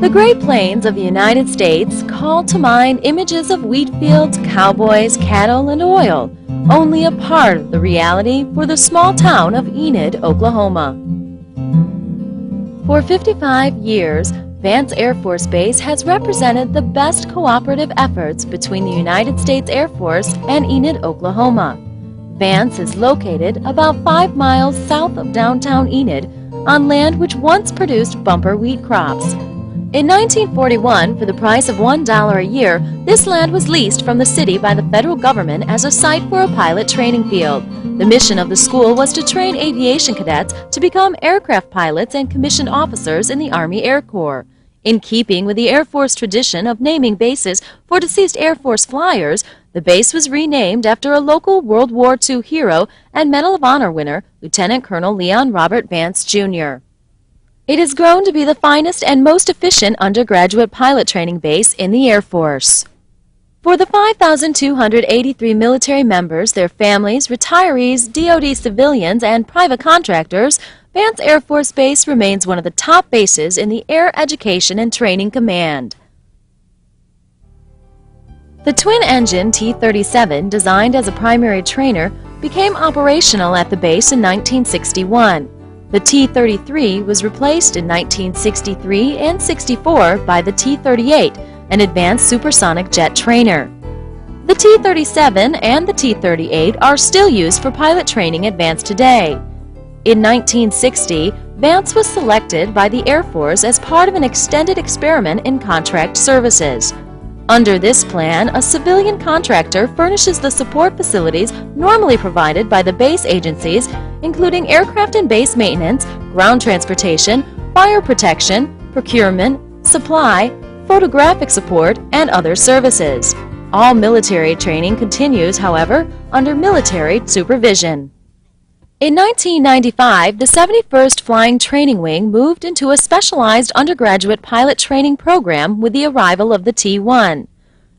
The Great Plains of the United States call to mind images of wheat fields, cowboys, cattle, and oil, only a part of the reality for the small town of Enid, Oklahoma. For 55 years, Vance Air Force Base has represented the best cooperative efforts between the United States Air Force and Enid, Oklahoma. Vance is located about 5 miles south of downtown Enid on land which once produced bumper wheat crops. In 1941, for the price of $1 a year, this land was leased from the city by the federal government as a site for a pilot training field. The mission of the school was to train aviation cadets to become aircraft pilots and commissioned officers in the Army Air Corps. In keeping with the Air Force tradition of naming bases for deceased Air Force flyers, the base was renamed after a local World War II hero and Medal of Honor winner, Lieutenant Colonel Leon Robert Vance, Jr. It has grown to be the finest and most efficient undergraduate pilot training base in the Air Force. For the 5,283 military members, their families, retirees, DoD civilians, and private contractors, Vance Air Force Base remains one of the top bases in the Air Education and Training Command. The twin-engine T-37, designed as a primary trainer, became operational at the base in 1961. The T-33 was replaced in 1963 and 64 by the T-38, an advanced supersonic jet trainer. The T-37 and the T-38 are still used for pilot training at Vance today. In 1960, Vance was selected by the Air Force as part of an extended experiment in contract services. Under this plan, a civilian contractor furnishes the support facilities normally provided by the base agencies, including aircraft and base maintenance, ground transportation, fire protection, procurement, supply, photographic support, and other services. All military training continues, however, under military supervision. In 1995, the 71st Flying Training Wing moved into a specialized undergraduate pilot training program with the arrival of the T-1.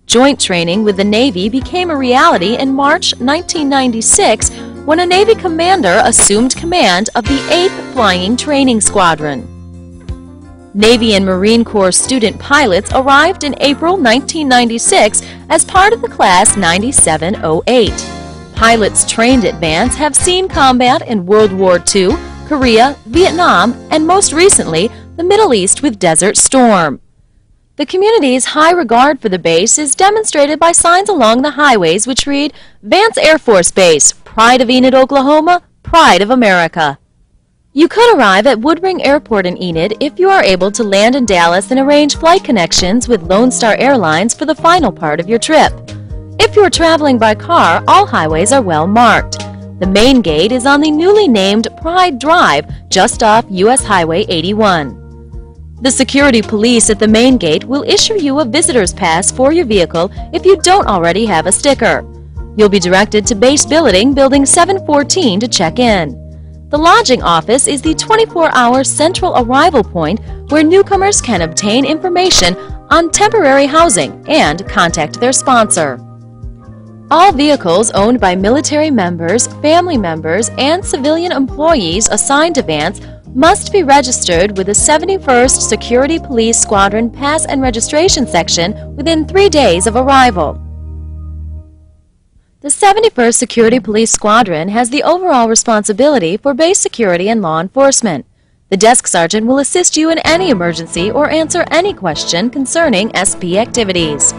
Joint training with the Navy became a reality in March 1996 when a Navy commander assumed command of the 8th Flying Training Squadron. Navy and Marine Corps student pilots arrived in April 1996 as part of the Class 9708. Pilots trained at Vance have seen combat in World War II, Korea, Vietnam, and most recently, the Middle East with Desert Storm. The community's high regard for the base is demonstrated by signs along the highways which read, Vance Air Force Base, Pride of Enid, Oklahoma, Pride of America. You could arrive at Woodring Airport in Enid if you are able to land in Dallas and arrange flight connections with Lone Star Airlines for the final part of your trip. If you are traveling by car, all highways are well marked. The main gate is on the newly named Pride Drive, just off U.S. Highway 81. The security police at the main gate will issue you a visitor's pass for your vehicle if you don't already have a sticker. You'll be directed to Base Billeting, Building 714 to check in. The lodging office is the 24-hour central arrival point where newcomers can obtain information on temporary housing and contact their sponsor. All vehicles owned by military members, family members, and civilian employees assigned to Vance must be registered with the 71st Security Police Squadron Pass and Registration Section within 3 days of arrival. The 71st Security Police Squadron has the overall responsibility for base security and law enforcement. The desk sergeant will assist you in any emergency or answer any question concerning SP activities.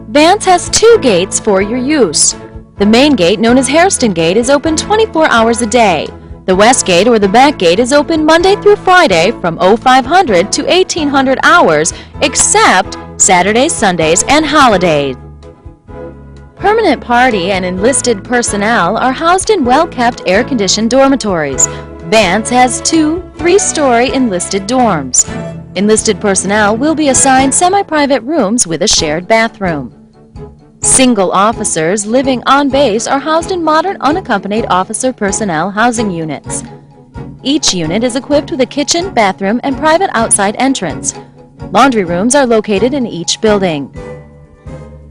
Vance has 2 gates for your use. The main gate, known as Hairston Gate, is open 24 hours a day. The West Gate or the Back Gate is open Monday through Friday from 0500 to 1800 hours, except Saturdays, Sundays, and holidays. Permanent party and enlisted personnel are housed in well-kept air-conditioned dormitories. Vance has 2 3-story enlisted dorms. Enlisted personnel will be assigned semi-private rooms with a shared bathroom. Single officers living on base are housed in modern unaccompanied officer personnel housing units. Each unit is equipped with a kitchen, bathroom, and private outside entrance. Laundry rooms are located in each building.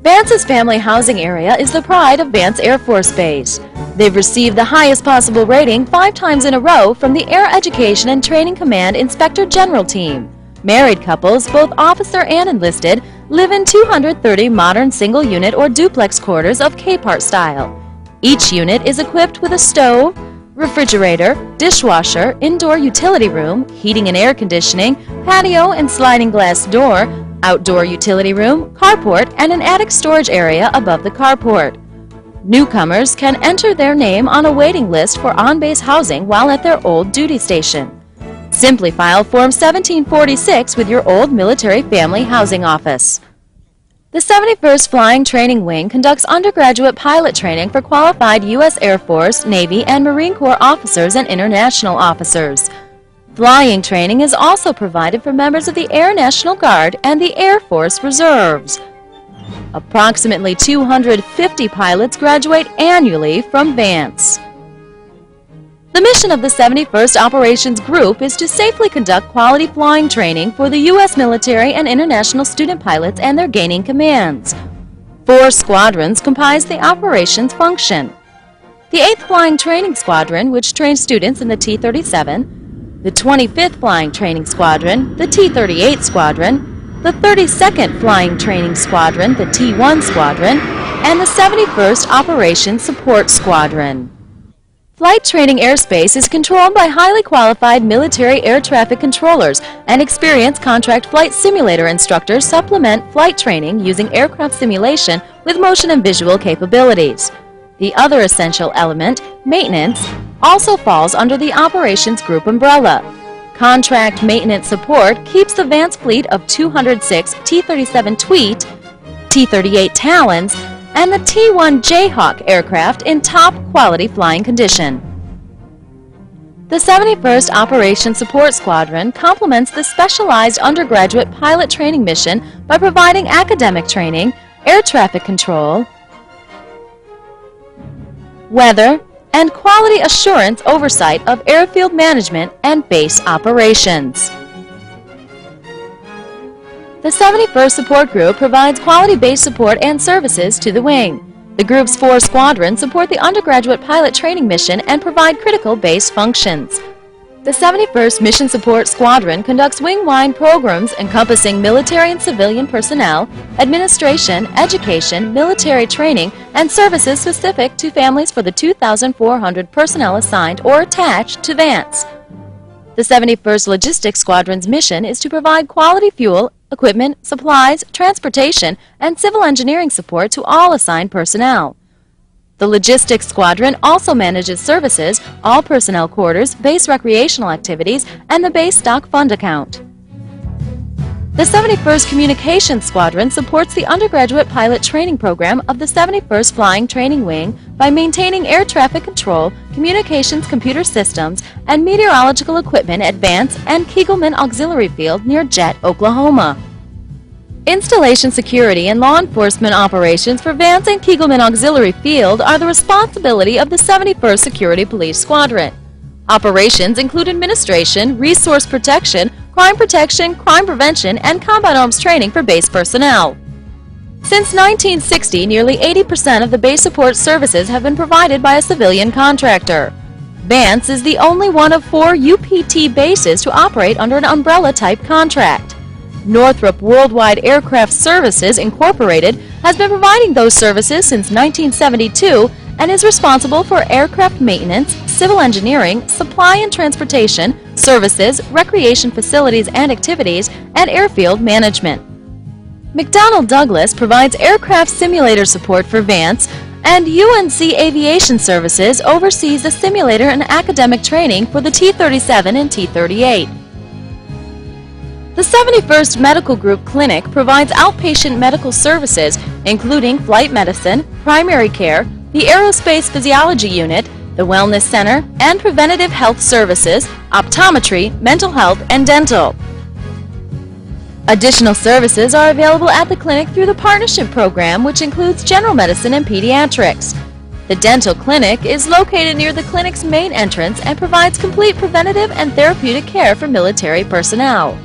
Vance's family housing area is the pride of Vance Air Force Base. They've received the highest possible rating 5 times in a row from the Air Education and Training Command Inspector General Team. Married couples, both officer and enlisted, live in 230 modern single-unit or duplex quarters of K-Part style. Each unit is equipped with a stove, refrigerator, dishwasher, indoor utility room, heating and air conditioning, patio and sliding glass door, outdoor utility room, carport, and an attic storage area above the carport. Newcomers can enter their name on a waiting list for on-base housing while at their old duty station. Simply file Form 1746 with your old military family housing office. The 71st Flying Training Wing conducts undergraduate pilot training for qualified U.S. Air Force, Navy, and Marine Corps officers and international officers. Flying training is also provided for members of the Air National Guard and the Air Force Reserves. Approximately 250 pilots graduate annually from Vance. The mission of the 71st Operations Group is to safely conduct quality flying training for the U.S. military and international student pilots and their gaining commands. 4 squadrons comprise the operations function. The 8th Flying Training Squadron, which trains students in the T-37, the 25th Flying Training Squadron, the T-38 Squadron, the 32nd Flying Training Squadron, the T-1 Squadron, and the 71st Operations Support Squadron. Flight training airspace is controlled by highly qualified military air traffic controllers, and experienced contract flight simulator instructors supplement flight training using aircraft simulation with motion and visual capabilities. The other essential element, maintenance, also falls under the Operations Group umbrella. Contract maintenance support keeps the Vance fleet of 206 T-37 Tweet, T-38 Talons, and the T-1 Jayhawk aircraft in top quality flying condition. The 71st Operations Support Squadron complements the specialized undergraduate pilot training mission by providing academic training, air traffic control, weather, and quality assurance oversight of airfield management and base operations. The 71st Support Group provides quality base support and services to the wing. The group's 4 squadrons support the undergraduate pilot training mission and provide critical base functions. The 71st Mission Support Squadron conducts wing-wide programs encompassing military and civilian personnel, administration, education, military training, and services specific to families for the 2,400 personnel assigned or attached to Vance. The 71st Logistics Squadron's mission is to provide quality fuel, equipment, supplies, transportation, and civil engineering support to all assigned personnel. The Logistics Squadron also manages services, all personnel quarters, base recreational activities, and the base stock fund account. The 71st Communications Squadron supports the undergraduate pilot training program of the 71st Flying Training Wing by maintaining air traffic control, communications computer systems, and meteorological equipment at Vance and Kegelman Auxiliary Field near Jet, Oklahoma. Installation security and law enforcement operations for Vance and Kegelman Auxiliary Field are the responsibility of the 71st Security Police Squadron. Operations include administration, resource protection, crime prevention, and combat arms training for base personnel. Since 1960, nearly 80% of the base support services have been provided by a civilian contractor. Vance is the only one of 4 UPT bases to operate under an umbrella-type contract. Northrop Worldwide Aircraft Services, Incorporated, has been providing those services since 1972 and is responsible for aircraft maintenance, civil engineering, supply and transportation, services, recreation facilities and activities, and airfield management. McDonnell Douglas provides aircraft simulator support for Vance, and UNC Aviation Services oversees the simulator and academic training for the T-37 and T-38. The 71st Medical Group Clinic provides outpatient medical services, including flight medicine, primary care, the Aerospace Physiology Unit, the Wellness Center, and preventative health services, optometry, mental health, and dental. Additional services are available at the clinic through the Partnership Program, which includes general medicine and pediatrics. The dental clinic is located near the clinic's main entrance and provides complete preventative and therapeutic care for military personnel.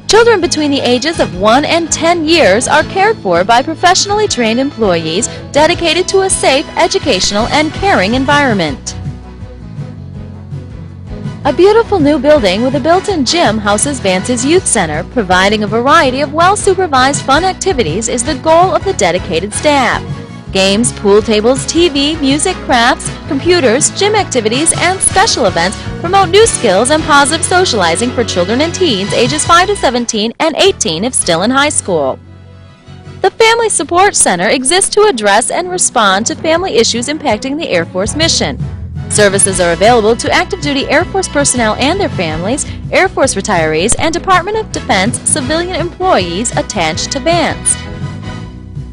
Children between the ages of 1 and 10 years are cared for by professionally trained employees dedicated to a safe, educational, and caring environment. A beautiful new building with a built-in gym houses Vance's Youth Center, providing a variety of well-supervised fun activities is the goal of the dedicated staff. Games, pool tables, TV, music, crafts, computers, gym activities, and special events promote new skills and positive socializing for children and teens ages 5 to 17 and 18 if still in high school. The Family Support Center exists to address and respond to family issues impacting the Air Force mission. Services are available to active duty Air Force personnel and their families, Air Force retirees, and Department of Defense civilian employees attached to Vance.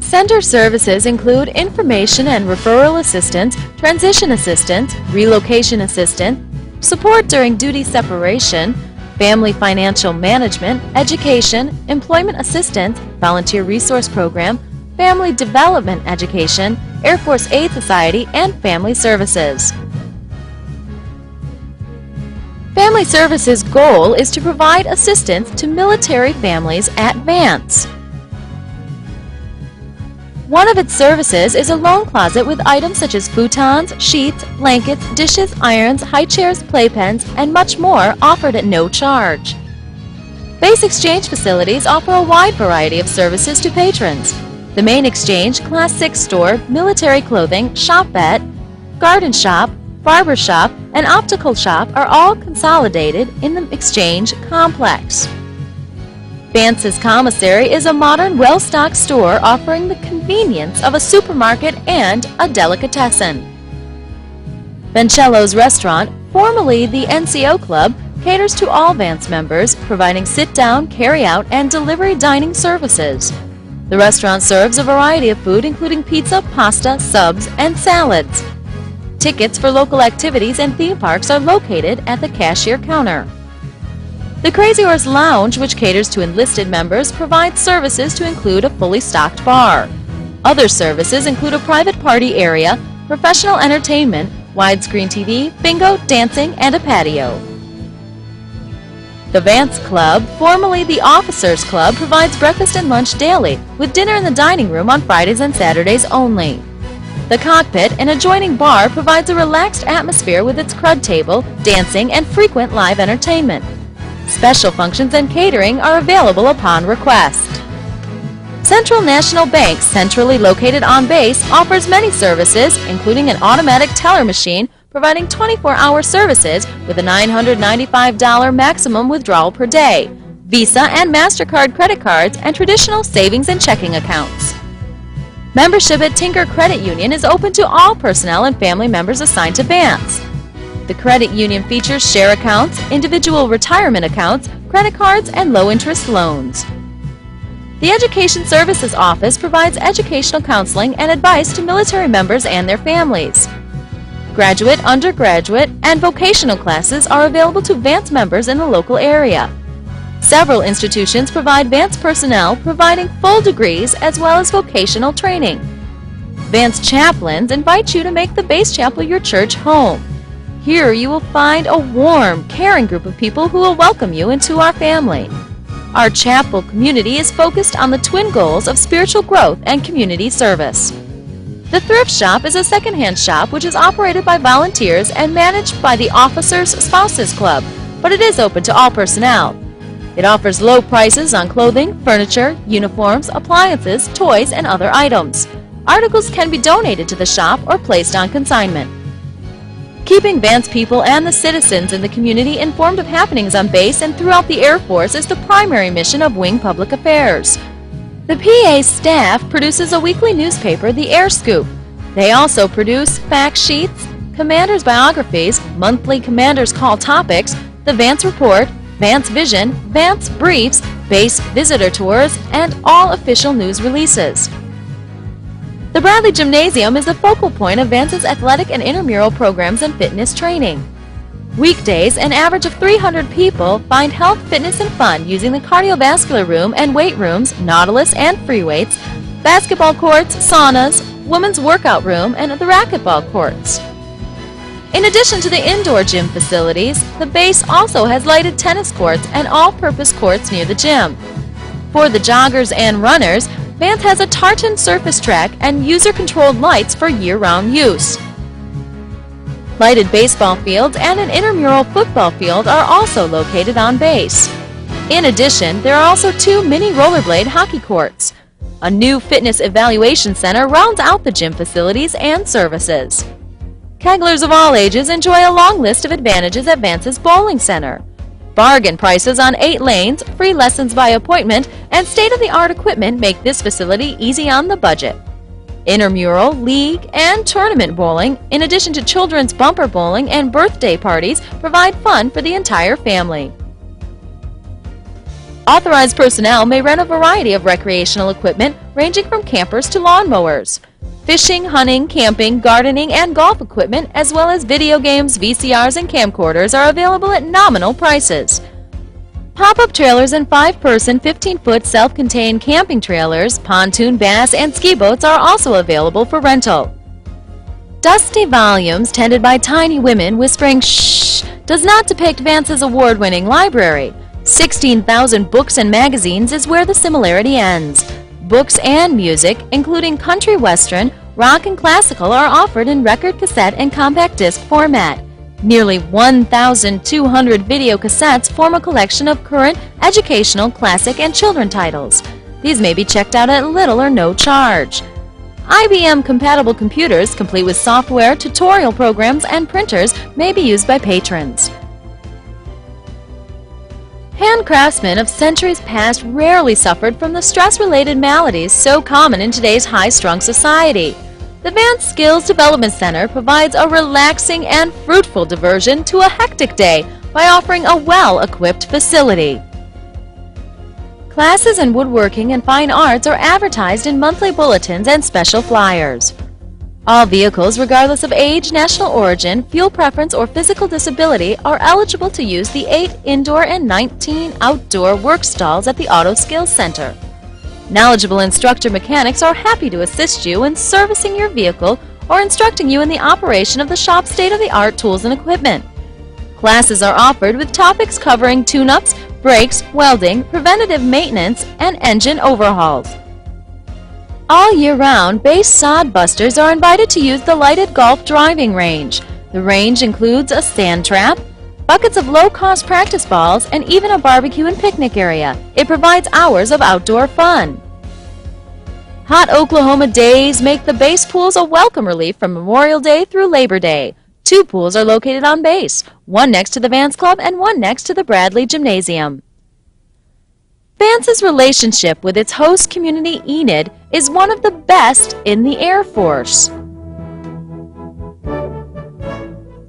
Center services include information and referral assistance, transition assistance, relocation assistance, support during duty separation, family financial management, education, employment assistance, volunteer resource program, family development education, Air Force Aid Society, and family services. Family Services' goal is to provide assistance to military families at Vance. One of its services is a loan closet with items such as futons, sheets, blankets, dishes, irons, high chairs, playpens, and much more offered at no charge. Base exchange facilities offer a wide variety of services to patrons. The main exchange, Class 6 store, military clothing, shop vet, garden shop, barber shop, and optical shop are all consolidated in the exchange complex. Vance's Commissary is a modern, well-stocked store offering the convenience of a supermarket and a delicatessen. Vancello's Restaurant, formerly the NCO Club, caters to all Vance members, providing sit-down, carry-out, and delivery dining services. The restaurant serves a variety of food including pizza, pasta, subs, and salads. Tickets for local activities and theme parks are located at the cashier counter. The Crazy Horse Lounge, which caters to enlisted members, provides services to include a fully stocked bar. Other services include a private party area, professional entertainment, widescreen TV, bingo, dancing, and a patio. The Vance Club, formerly the Officers Club, provides breakfast and lunch daily, with dinner in the dining room on Fridays and Saturdays only. The Cockpit, an adjoining bar, provides a relaxed atmosphere with its crud table, dancing, and frequent live entertainment. Special functions and catering are available upon request. Central National Bank, centrally located on base, offers many services, including an automatic teller machine providing 24-hour services with a $995 maximum withdrawal per day, Visa and MasterCard credit cards, and traditional savings and checking accounts. Membership at Tinker Credit Union is open to all personnel and family members assigned to Vance. The credit union features share accounts, individual retirement accounts, credit cards, and low-interest loans. The Education Services Office provides educational counseling and advice to military members and their families. Graduate, undergraduate, and vocational classes are available to Vance members in the local area. Several institutions provide Vance personnel providing full degrees as well as vocational training. Vance chaplains invite you to make the base chapel your church home. Here you will find a warm, caring group of people who will welcome you into our family. Our chapel community is focused on the twin goals of spiritual growth and community service. The Thrift Shop is a secondhand shop which is operated by volunteers and managed by the Officers Spouses Club, but it is open to all personnel. It offers low prices on clothing, furniture, uniforms, appliances, toys, and other items. Articles can be donated to the shop or placed on consignment. Keeping Vance people and the citizens in the community informed of happenings on base and throughout the Air Force is the primary mission of Wing Public Affairs. The PA staff produces a weekly newspaper, The Air Scoop. They also produce fact sheets, commanders' biographies, monthly commanders' call topics, the Vance Report, Vance Vision, Vance Briefs, base visitor tours, and all official news releases. The Bradley Gymnasium is the focal point of Vance's athletic and intramural programs and fitness training. Weekdays, an average of 300 people find health, fitness, and fun using the cardiovascular room and weight rooms, Nautilus and free weights, basketball courts, saunas, women's workout room, and the racquetball courts. In addition to the indoor gym facilities, the base also has lighted tennis courts and all-purpose courts near the gym. For the joggers and runners, Vance has a tartan surface track and user-controlled lights for year-round use. Lighted baseball fields and an intramural football field are also located on base. In addition, there are also 2 mini rollerblade hockey courts. A new fitness evaluation center rounds out the gym facilities and services. Kegglers of all ages enjoy a long list of advantages at Vance's Bowling Center. Bargain prices on 8 lanes, free lessons by appointment, and state-of-the-art equipment make this facility easy on the budget. Intramural, league, and tournament bowling, in addition to children's bumper bowling and birthday parties, provide fun for the entire family. Authorized personnel may rent a variety of recreational equipment ranging from campers to lawnmowers. Fishing, hunting, camping, gardening, and golf equipment, as well as video games, VCRs, and camcorders are available at nominal prices. Pop-up trailers and 5-person, 15-foot self-contained camping trailers, pontoon bass, and ski boats are also available for rental. Dusty volumes tended by tiny women whispering shh does not depict Vance's award-winning library. 16,000 books and magazines is where the similarity ends. Books and music, including country western, rock, and classical, are offered in record, cassette, and compact disc format. Nearly 1,200 video cassettes form a collection of current, educational, classic, and children titles. These may be checked out at little or no charge. IBM-compatible computers, complete with software, tutorial programs, and printers, may be used by patrons. Handcraftsmen of centuries past rarely suffered from the stress-related maladies so common in today's high-strung society. The Vance Skills Development Center provides a relaxing and fruitful diversion to a hectic day by offering a well-equipped facility. Classes in woodworking and fine arts are advertised in monthly bulletins and special flyers. All vehicles, regardless of age, national origin, fuel preference, or physical disability, are eligible to use the 8 indoor and 19 outdoor work stalls at the Auto Skills Center. Knowledgeable instructor mechanics are happy to assist you in servicing your vehicle or instructing you in the operation of the shop's state-of-the-art tools and equipment. Classes are offered with topics covering tune-ups, brakes, welding, preventative maintenance, and engine overhauls. All year round, base sod busters are invited to use the lighted golf driving range. The range includes a sand trap, buckets of low-cost practice balls, and even a barbecue and picnic area. It provides hours of outdoor fun. Hot Oklahoma days make the base pools a welcome relief from Memorial Day through Labor Day. 2 pools are located on base, one next to the Vance Club and one next to the Bradley Gymnasium. Vance's relationship with its host community, Enid, is one of the best in the Air Force.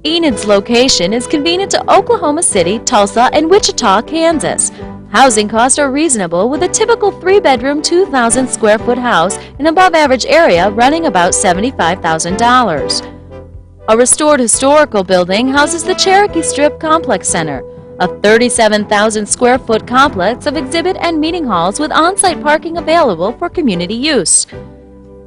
Enid's location is convenient to Oklahoma City, Tulsa, and Wichita, Kansas. Housing costs are reasonable, with a typical 3-bedroom, 2,000-square-foot house in above-average area running about $75,000. A restored historical building houses the Cherokee Strip Complex Center, a 37,000-square-foot complex of exhibit and meeting halls with on-site parking available for community use.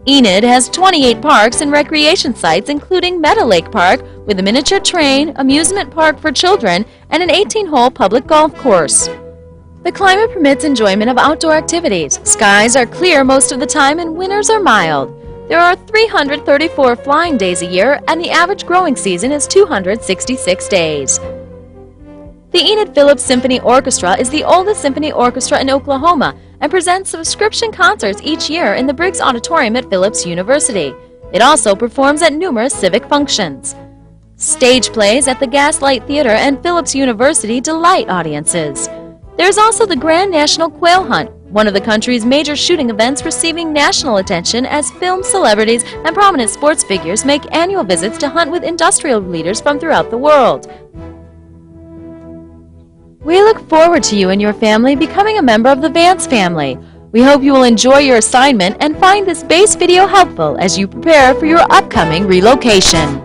Enid has 28 parks and recreation sites, including Meadow Lake Park with a miniature train, amusement park for children, and an 18-hole public golf course. The climate permits enjoyment of outdoor activities. Skies are clear most of the time and winters are mild. There are 334 flying days a year, and the average growing season is 266 days. The Enid Phillips Symphony Orchestra is the oldest symphony orchestra in Oklahoma and presents subscription concerts each year in the Briggs Auditorium at Phillips University. It also performs at numerous civic functions. Stage plays at the Gaslight Theater and Phillips University delight audiences. There's also the Grand National Quail Hunt, one of the country's major shooting events receiving national attention as film celebrities and prominent sports figures make annual visits to hunt with industrial leaders from throughout the world. We look forward to you and your family becoming a member of the Vance family. We hope you will enjoy your assignment and find this base video helpful as you prepare for your upcoming relocation.